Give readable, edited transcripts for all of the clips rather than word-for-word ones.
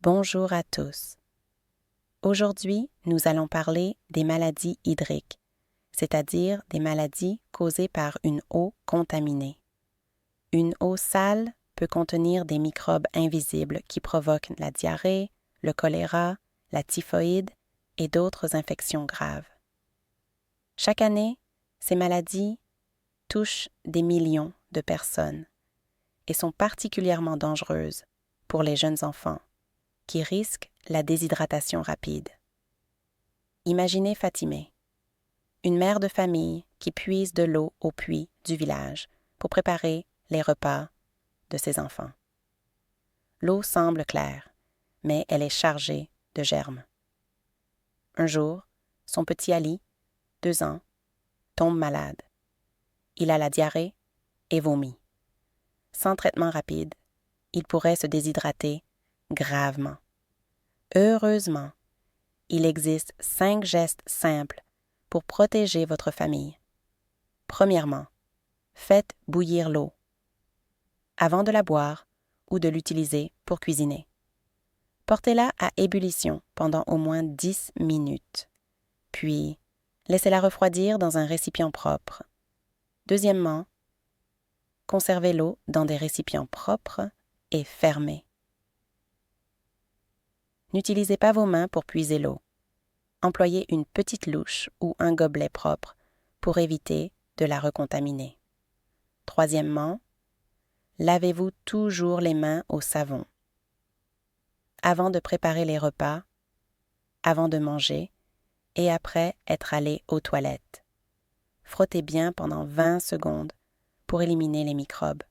Bonjour à tous. Aujourd'hui, nous allons parler des maladies hydriques, c'est-à-dire des maladies causées par une eau contaminée. Une eau sale peut contenir des microbes invisibles qui provoquent la diarrhée, le choléra, la typhoïde et d'autres infections graves. Chaque année, ces maladies touchent des millions de personnes et sont particulièrement dangereuses pour les jeunes enfants, qui risquent la déshydratation rapide. Imaginez Fatimé, une mère de famille qui puise de l'eau au puits du village pour préparer les repas de ses enfants. L'eau semble claire, mais elle est chargée de germes. Un jour, son petit Ali, 2 ans, tombe malade. Il a la diarrhée et vomit. Sans traitement rapide, il pourrait se déshydrater gravement. Heureusement, il existe 5 gestes simples pour protéger votre famille. Premièrement, faites bouillir l'eau avant de la boire ou de l'utiliser pour cuisiner. Portez-la à ébullition pendant au moins 10 minutes, puis laissez-la refroidir dans un récipient propre. Deuxièmement, conservez l'eau dans des récipients propres et fermés. N'utilisez pas vos mains pour puiser l'eau. Employez une petite louche ou un gobelet propre pour éviter de la recontaminer. Troisièmement, lavez-vous toujours les mains au savon. Avant de préparer les repas, avant de manger et après être allé aux toilettes. Frottez bien pendant 20 secondes pour éliminer les microbes.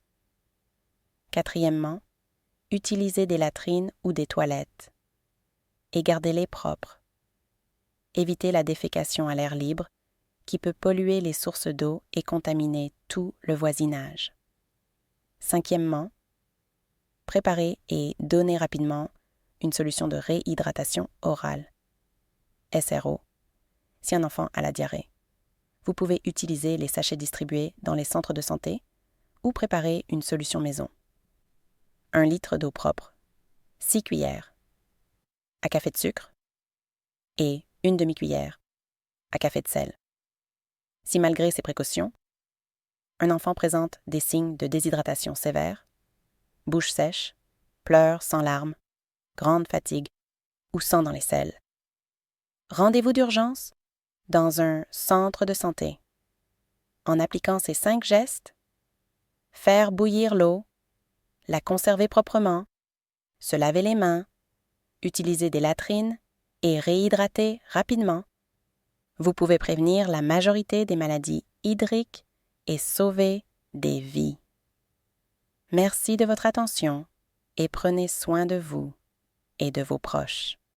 Quatrièmement, utilisez des latrines ou des toilettes et gardez-les propres. Évitez la défécation à l'air libre qui peut polluer les sources d'eau et contaminer tout le voisinage. Cinquièmement, préparez et donnez rapidement une solution de réhydratation orale, SRO, si un enfant a la diarrhée. Vous pouvez utiliser les sachets distribués dans les centres de santé ou préparer une solution maison. 1 litre d'eau propre, 6 cuillères à café de sucre et 1 demi-cuillère à café de sel. Si malgré ces précautions, un enfant présente des signes de déshydratation sévère, bouche sèche, pleurs sans larmes, grande fatigue ou sang dans les selles, rendez-vous d'urgence dans un centre de santé. En appliquant ces 5 gestes, faire bouillir l'eau, la conserver proprement, se laver les mains, utiliser des latrines et réhydrater rapidement, vous pouvez prévenir la majorité des maladies hydriques et sauver des vies. Merci de votre attention et prenez soin de vous et de vos proches.